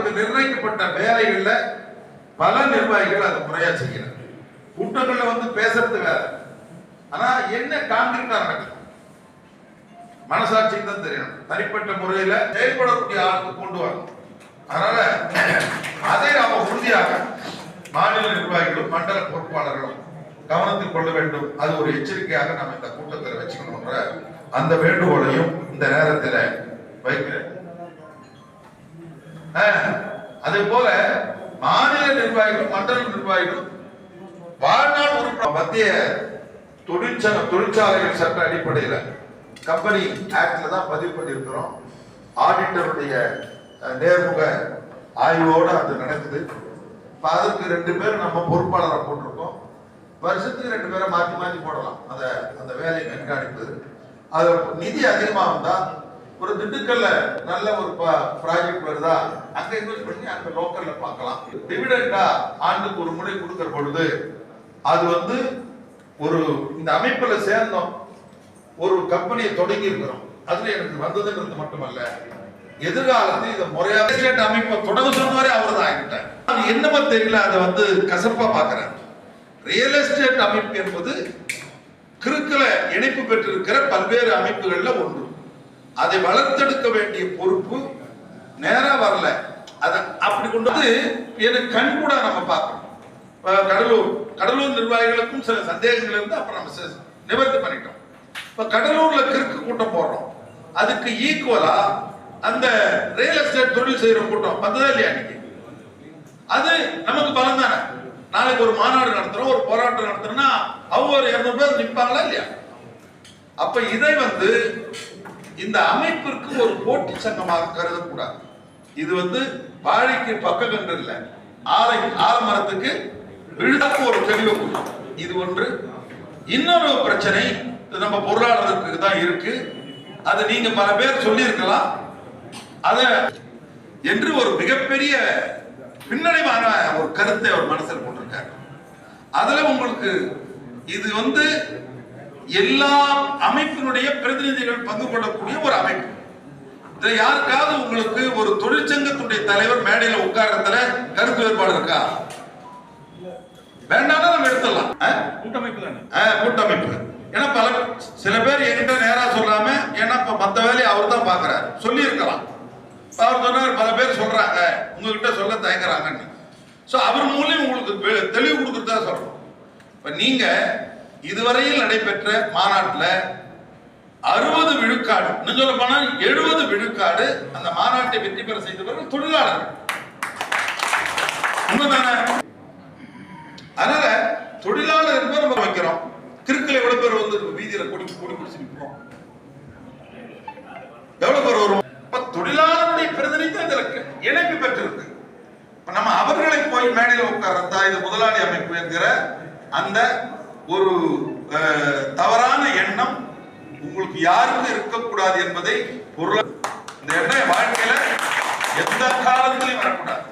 அவர்களுக்கு நிர்ணயிக்கப்பட்ட வேலைகள்ல பல நிர்வாகிகள் அதை முறையா செய்யணும். கூட்டங்கள்ல வந்து பேசுறது வேற, ஆனா என்ன கான்கிரீட்டா நடக்குது மனசாட்சிக்கு தான் தெரியணும். தனிப்பட்ட முறையில செயல்படக்கூடிய ஆளுக்கு கொண்டு வரணும். அதனால அதை நாம உறுதியாக மாநில நிர்வாகிகளும் மண்டல பொறுப்பாளர்களும் கவனத்தில் கொள்ள வேண்டும். அது ஒரு எச்சரிக்கையாக நம்ம இந்த கூட்டத்தில் வச்சுக்கணும்ன்ற அந்த வேண்டுகோளையும் இந்த நேரத்தில் வைக்கிறேன். அதே போல மாநில நிர்வாகிகள் மண்டல நிர்வாகிகள் வாழ்நாள் உறுப்பினர் மத்திய தொழிற்சாலைகள் சட்ட அடிப்படையில் கம்பெனி ஆக்ட்ல தான் பதிவு பண்ணியிருக்கிறோம். ஆடிட்டருடைய நேர்முக ஆய்வோடு அது நடக்குது. அதற்கு 2 பேர் நம்ம பொறுப்பாளரை போட்டிருக்கோம். வருஷத்துக்கு 2 பேரை மாற்றி மாற்றி போடலாம். அந்த வேலையை கண்காணிப்பு. அது நிதி அதிகமாக வந்தா ஒரு திண்டுக்கல்ல நல்ல ஒரு ப்ராஜெக்ட் வருதா அங்க இன்வெஸ்ட் பண்ணி அங்க லோக்கல்ல பார்க்கலாம். டிவிடெண்டா ஆண்டுக்கு ஒரு முறை கொடுக்கிற பொழுது அது வந்து ஒரு இந்த அமைப்புல சேர்ந்தோம், ஒரு கம்பெனியை தொடங்கி இருக்கிறோம். அதுல எனக்கு வந்ததுன்றது மட்டுமல்ல, எதிர்காலத்தில் இதை முறையாக அமைப்பை தொடங்க சொன்னவரே அவர் தான் என்கிட்ட. என்னமா தெரியல, அதை வந்து கசப்பா பாக்குறேன். ரியல் எஸ்டேட் அமைப்பு என்பது கிறுக்கல இணைப்பு பெற்றிருக்கிற பல்வேறு அமைப்புகள்ல ஒன்று. அதை வளர்த்தெடுக்க வேண்டிய பொறுப்பு நேரா வரல. அதை அப்படி கொண்டு வந்து எனக்கு கண் கூட நம்ம பார்க்கணும். கடலூர் நிர்வாகிகளுக்கும் சில சந்தேகங்கள் இருந்து அப்புறம் நம்ம நிவர்த்தி பண்ணிட்டோம். இப்ப கடலூர்ல கிறுக்கு கூட்டம் போடுறோம், அதுக்கு ஈக்குவலா அந்த ரியல் எஸ்டேட் தொழில் செய்யற கூட்டம் வந்ததா இல்லையா? இன்னைக்கு அது நமக்கு பலம் தானே. நாளைக்கு ஒரு மாநாடு நடத்துறோம், ஒரு போராட்டம் நடத்துறோம்னா அவங்க ஒரு 200 பேர் நிற்பாங்களா இல்லையா? அப்ப இதை வந்து இந்த அமைப்பிற்கு ஒரு போட்டி சங்கமாக கருதக்கூடாது. இது வந்து வாழைக்கு பக்க கன்று இல்ல, ஆலமரத்துக்கு விழுதாக்கு ஒரு தெளிவு கூட்டம். இது ஒன்று. இன்னொரு பிரச்சனை நம்ம பொருளாதாரத்துக்கு தான் இருக்கு. அது நீங்க பல பேர் சொல்லி இருக்கலாம். அத என்று ஒரு மிகப்பெரிய பின்னடைவான ஒரு கருத்தை அவர் மனசில் போட்டிருக்காரு. அதுல உங்களுக்கு இது வந்து எல்லா அமைப்பினுடைய பிரதிநிதிகள் பங்கு கொள்ளக்கூடிய ஒரு அமைப்பு. இதுல யாருக்காவது உங்களுக்கு ஒரு தொழிற்சங்கத்துடைய தலைவர் மேடையில உட்காரத்துல கருத்து வேறுபாடு இருக்கா? வேண்டாம்னா நம்ம எடுத்துடலாம். கூட்டமைப்பு தானே, கூட்டமைப்பு. ஏன்னா சில பேர் என்கிட்ட நேரா சொல்லாம, ஏன்னா இப்ப மத்த வேலையை அவர் தான் பாக்குறாரு, சொல்லி இருக்கலாம். அவர் சொன்னார், பல பேர் சொல்றாங்க உங்ககிட்ட சொல்ல தயங்குறாங்கன்னு. சோ அவர் மூலம் உங்களுக்கு தெளிவு கொடுக்கறதா சொல்றோம். இப்ப நீங்க இதுவரையில் நடைபெற்ற மாநாட்டில் 60 விழுக்காடு, இன்னும் சொல்ல போனா 70 விழுக்காடு அந்த மாநாட்டை வெற்றி பெற செய்தவர்கள் தொழிலாளர்கள். உண்மைதானே? அதனால தொழிலாளர் என்பதை நம்ம வைக்கிறோம். கிறுக்கில் எவ்வளவு பேர் வந்து வீதியில கொடி பிடிச்சு நிற்போம், எவ்வளவு பேர் வரும். தொழிலாளருடைய பிரதிநிதித்துவம் இதற்கு இணைப்பு பெற்றிருக்கு. நம்ம அவர்களை போய் மேடையில் உட்கார்ந்தா இது முதலாளி அமைப்பு என்கிற அந்த ஒரு தவறான எண்ணம் உங்களுக்கு யாருக்கும் இருக்கக்கூடாது என்பதை பொருள். இந்த எண்ணம் வாழ்க்கையில எந்த காலத்திலையும் வரக்கூடாது.